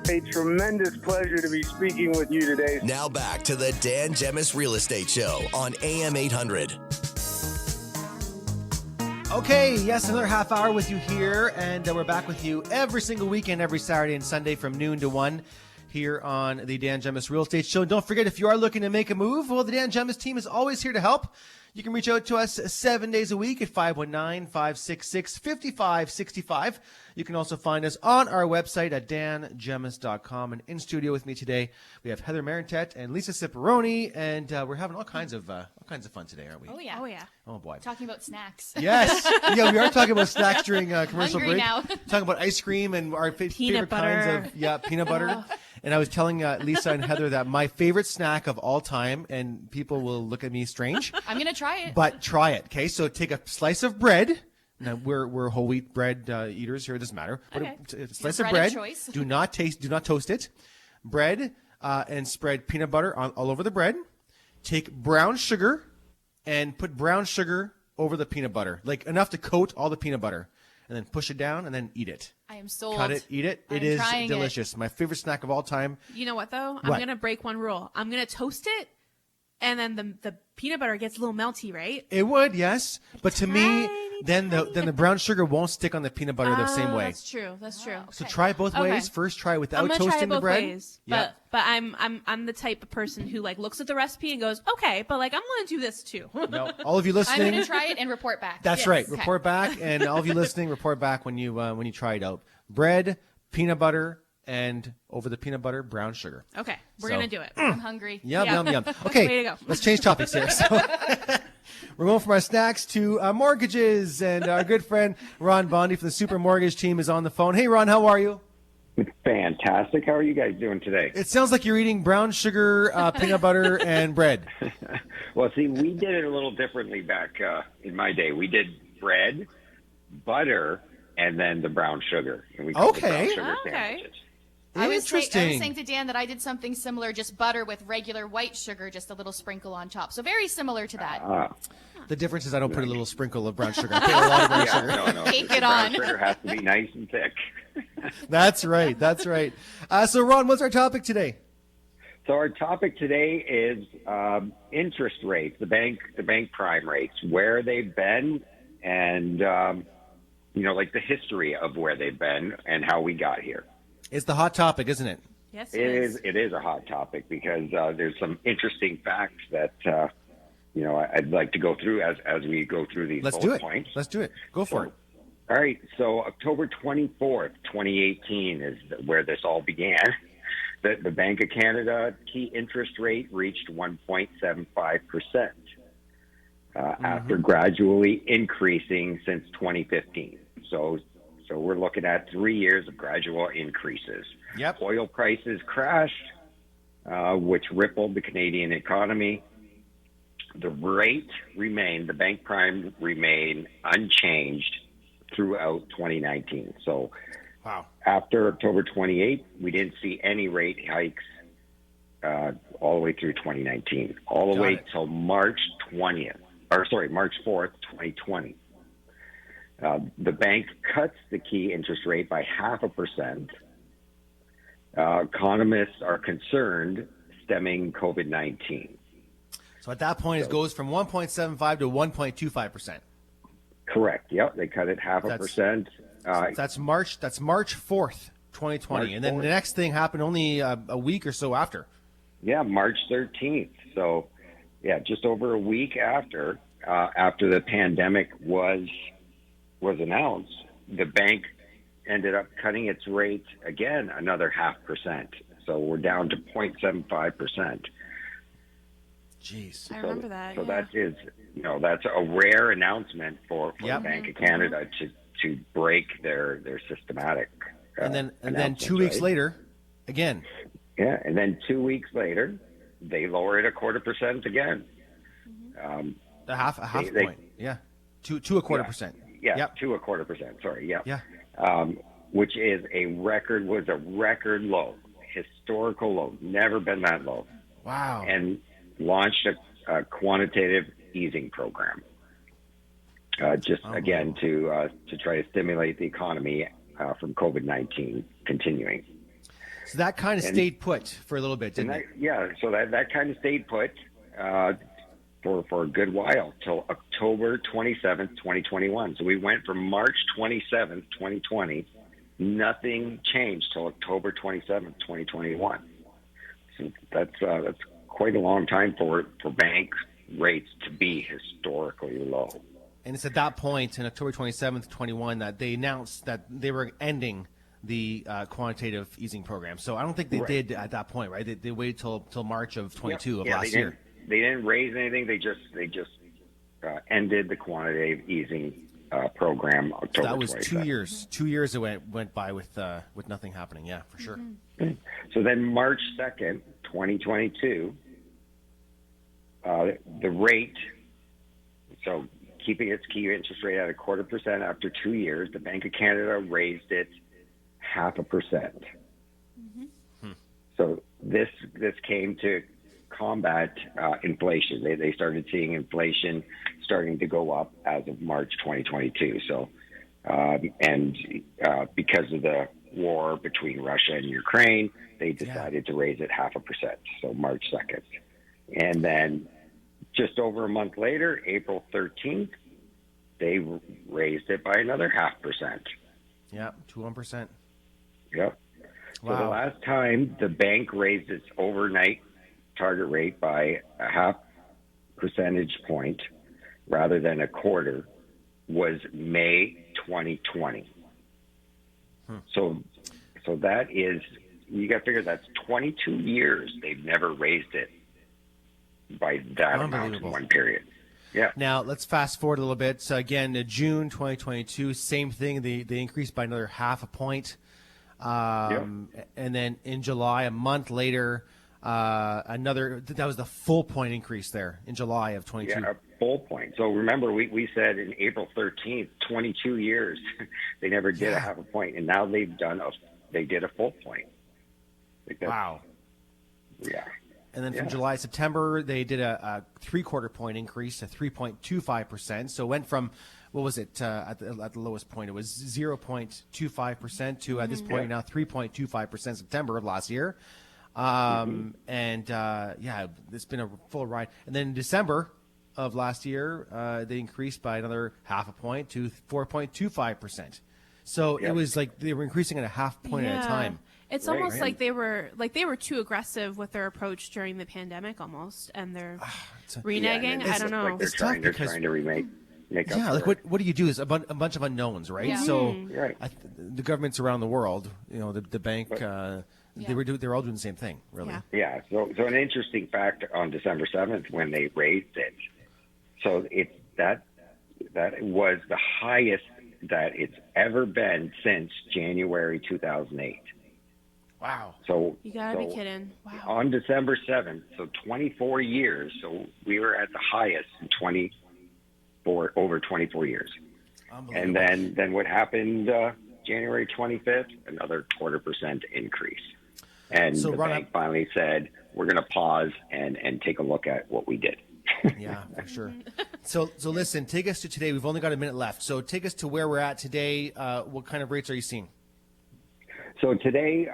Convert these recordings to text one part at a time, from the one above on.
A tremendous pleasure to be speaking with you today. Now back to the Dan Gemis Real Estate Show on AM 800. Okay, yes, another half hour with you here, and we're back with you every single weekend, every Saturday and Sunday from noon to 1 here on the Dan Gemis Real Estate Show. And don't forget, if you are looking to make a move, well, the Dan Gemis team is always here to help. You can reach out to us 7 days a week at 519-566-5565. You can also find us on our website at dangemis.com. And in studio with me today, we have Heather Marentet and Lisa Ciparoni, and we're having all kinds of fun today, aren't we? Oh, yeah. Oh, yeah. Oh, boy. Talking about snacks. Yes. Yeah, we are talking about snacks during commercial Hungry break. now. Talking about ice cream and our favorite butter. kinds of peanut butter. And I was telling Lisa and Heather that my favorite snack of all time, and people will look at me strange, I'm going to try it. but try it. Okay, so take a slice of bread. Now we're whole wheat bread eaters here. It doesn't matter. Okay. But a slice Your of bread bread. of choice. Do not toast it. Bread and spread peanut butter all over the bread. Take brown sugar and put brown sugar over the peanut butter, like enough to coat all the peanut butter, and then push it down and then eat it. I am sold. Cut it, eat it. I'm It is trying delicious. My favorite snack of all time. You know what, though? What? I'm going to break one rule. I'm going to toast it, and then the peanut butter gets a little melty, right? It would, yes, but to me, Tiny, then the brown sugar won't stick on the peanut butter the same way. That's true. That's true. So try it both Okay. ways. First, try it without I'm gonna try toasting it the both bread. ways, Yep. but I'm the type of person who like looks at the recipe and goes, okay, but like I'm gonna do this too. No, all of you I'm listening. going to try it and report back. That's Yes. right. Okay. Report back, and all of you listening, report back when you try it out. Bread, peanut butter, and over the peanut butter, brown sugar. Okay, we're So- gonna do it. I'm hungry. Yum, Yeah. yum, yum. Okay, Way to go. let's change topics here. So we're going from our snacks to mortgages, and our good friend Ron Bondy from the Super Mortgage team is on the phone. Hey, Ron, how are you? Fantastic. How are you guys doing today? It sounds like you're eating brown sugar, peanut butter, and bread. Well, see, we did it a little differently back in my day. We did bread, butter, and then the brown sugar. And we called it Okay. brown sugar Okay. sandwiches. I was Interesting. saying to Dan that I did something similar, just butter with regular white sugar, just a little sprinkle on top. So very similar to that. The difference is I don't put a little sprinkle of brown sugar. I put a lot of brown Yeah, sugar. no. Take the it brown on. sugar has to be nice and thick. That's right. That's right. So, Ron, what's our topic today? So our topic today is interest rates, the bank prime rates, where they've been, and like the history of where they've been and how we got here. It's the hot topic, isn't it? Yes, It is a hot topic because there's some interesting facts that I'd like to go through as we go through these Let's bullet do it. points. Let's do it. Go for it. All right. So October 24th, 2018 is where this all began. The Bank of Canada key interest rate reached 1.75% after gradually increasing since 2015. So we're looking at 3 years of gradual increases. Yep. Oil prices crashed, which rippled the Canadian economy. The rate remained, the bank prime remained unchanged throughout 2019. So Wow. after October 28th, we didn't see any rate hikes all the way through 2019, all the Got way it. till March 4th, 2020. The bank cuts the key interest rate by 0.5%. Economists are concerned stemming COVID-19. So at that point, it goes from 1.75 to 1.25%. Correct. Yep. They cut it 0.5%. That's March 4th, 2020. March And then 4th. the next thing happened only a week or so after. Yeah, March 13th. So, yeah, just over a week after the pandemic was announced, the bank ended up cutting its rate again another 0.5%. So we're down to 0.75%. Jeez. I remember that. So yeah. that is, that's a rare announcement for Yep. the Bank of Canada to break their systematic. And then announcements, 2 weeks right? later, again. Yeah, and then 2 weeks later, they lower it 0.25% again. A half They- point. Yeah. To a quarter percent. Yeah, Yep. to 0.25%. Sorry, yeah. Yeah. Which was a record low, historical low, never been that low, Wow. and launched a quantitative easing program. Just again to try to stimulate the economy from COVID-19 continuing. So that kind of stayed put for a little bit, didn't it? So that kind of stayed put for a good while till October 27th, 2021. So we went from March 27th, 2020. Nothing changed till October 27th, 2021. So that's quite a long time for bank rates to be historically low. And it's at that point, in October 27th, 21, that they announced that they were ending the quantitative easing program. So I don't think they did at that point, right? They waited till March of 22 of last year. They didn't raise anything. They just ended the quantitative easing program October. So that was 27th. 2 years. 2 years it went by with nothing happening. Yeah, for sure. So then March 2nd, 2022, the rate. So keeping its key interest rate at 0.25% after 2 years, the Bank of Canada raised it 0.5%. So this came to combat inflation. They started seeing inflation starting to go up as of March 2022. So, because of the war between Russia and Ukraine, they decided to raise it 0.5%. So March 2nd. And then just over a month later, April 13th, they raised it by another 0.5%. Yeah, to 1%. Yep. So the last time the bank raised its overnight target rate by 0.5 percentage point rather than a quarter was May 2020. So that is, you got to figure that's 22 years they've never raised it by that amount in one period. Yeah. Now let's fast forward a little bit. So again, June 2022, same thing. They increased by another 0.5 point. And then in July, a month later, that was the full point increase there in July of 22. Yeah, a full point. So remember, we said in April 13th, 22 years, they never did a 0.5 point, and now they did a full point. Wow. Yeah. And then from July, September, they did a 3/4 point increase to 3.25%. So it went from, what was it, at the lowest point? It was 0.25% to, at this point now, 3.25% September of last year. And it's been a full ride. And then in December of last year, they increased by another 0.5 point to 4.25%. So it was like they were increasing at a 0.5 point at a time. It's almost like they were too aggressive with their approach during the pandemic, almost, and they're reneging. I don't know. Like they're trying to remake. Like what do you do? Is a bunch of unknowns, right? Yeah. So the governments around the world, the bank, they were all doing the same thing, really. Yeah. So an interesting fact on December 7th when they raised it. So that was the highest that it's ever been since January 2008. Wow. So you gotta be kidding. Wow. On December 7th, so 24 years. So we were at the highest in over 24 years. And then what happened January 25th? Another 0.25% increase. And so the bank finally said, we're going to pause and take a look at what we did. Yeah, for sure. So listen, take us to today. We've only got a minute left. So take us to where we're at today. What kind of rates are you seeing? So today,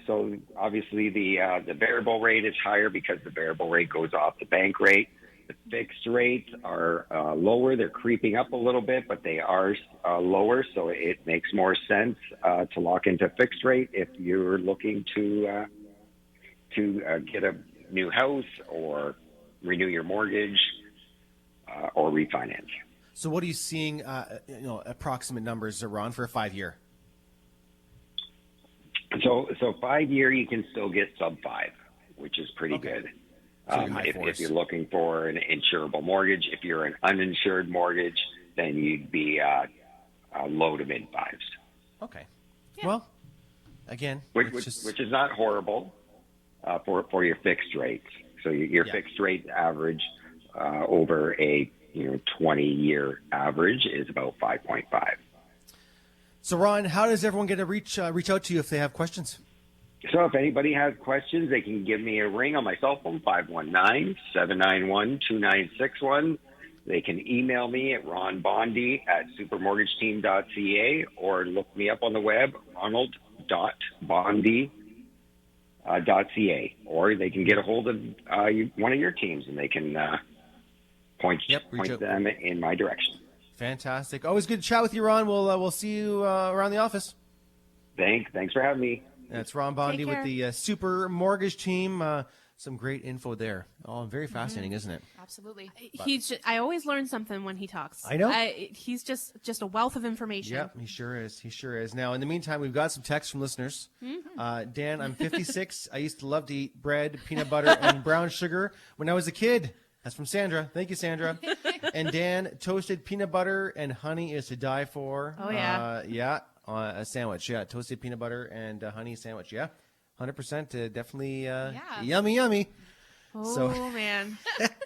so obviously the variable rate is higher because the variable rate goes off the bank rate. The fixed rates are lower. They're creeping up a little bit, but they are lower. So it makes more sense to lock into fixed rate if you're looking to get a new house or renew your mortgage or refinance. So what are you seeing? Approximate numbers, Ron, for a 5-year. So 5-year, you can still get sub 5, which is pretty good. If you're looking for an insurable mortgage, if you're an uninsured mortgage, then you'd be low to mid 5s. Okay. Yeah. Well, again, which is not horrible for your fixed rates. So your fixed rate average over a 20-year average is about 5.5. So Ron, how does everyone get to reach out to you if they have questions? So if anybody has questions, they can give me a ring on my cell phone, 519-791-2961. They can email me at ronbondy@supermortgageteam.ca or look me up on the web, ronald.bondy .ca, or they can get a hold of one of your teams, and they can point them in my direction. Fantastic. Always good to chat with you, Ron. We'll see you around the office. Thanks for having me. That's Ron Bondy with the Super Mortgage Team. Some great info there. Oh, very fascinating, isn't it? Absolutely. I always learn something when he talks. I know. He's just a wealth of information. Yep, he sure is. He sure is. Now, in the meantime, we've got some texts from listeners. Dan, I'm 56. I used to love to eat bread, peanut butter, and brown sugar when I was a kid. That's from Sandra. Thank you, Sandra. And Dan, toasted peanut butter and honey is to die for. Oh, yeah. A sandwich. Yeah, toasted peanut butter and honey sandwich. Yeah, 100%. Definitely yummy. Oh, man.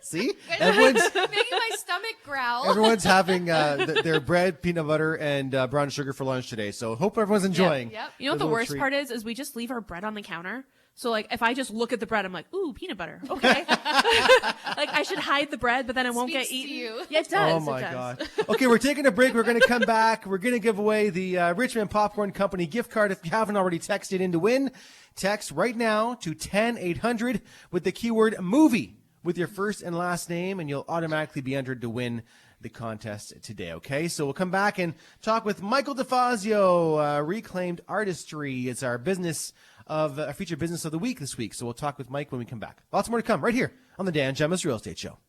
See? Everyone's Making my stomach growl. everyone's having their bread, peanut butter, and brown sugar for lunch today. So hope everyone's enjoying. Yep. You know what the the worst treat. part is we just leave our bread on the counter. So, like, if I just look at the bread, I'm like, ooh, peanut butter. Okay. Like, I should hide the bread, but then it won't get Speaks to eaten. you. Yeah, it does. Oh, my it does. God. Okay, we're taking a break. We're going to come back. We're going to give away the Richmond Popcorn Company gift card. If you haven't already texted in to win, text right now to 10800 with the keyword movie with your first and last name, and you'll automatically be entered to win the contest today, okay? So we'll come back and talk with Michael DeFazio, Reclaimed Artistry. It's our featured business of the week this week. So we'll talk with Mike when we come back. Lots more to come right here on the Dan Gemmis Real Estate Show.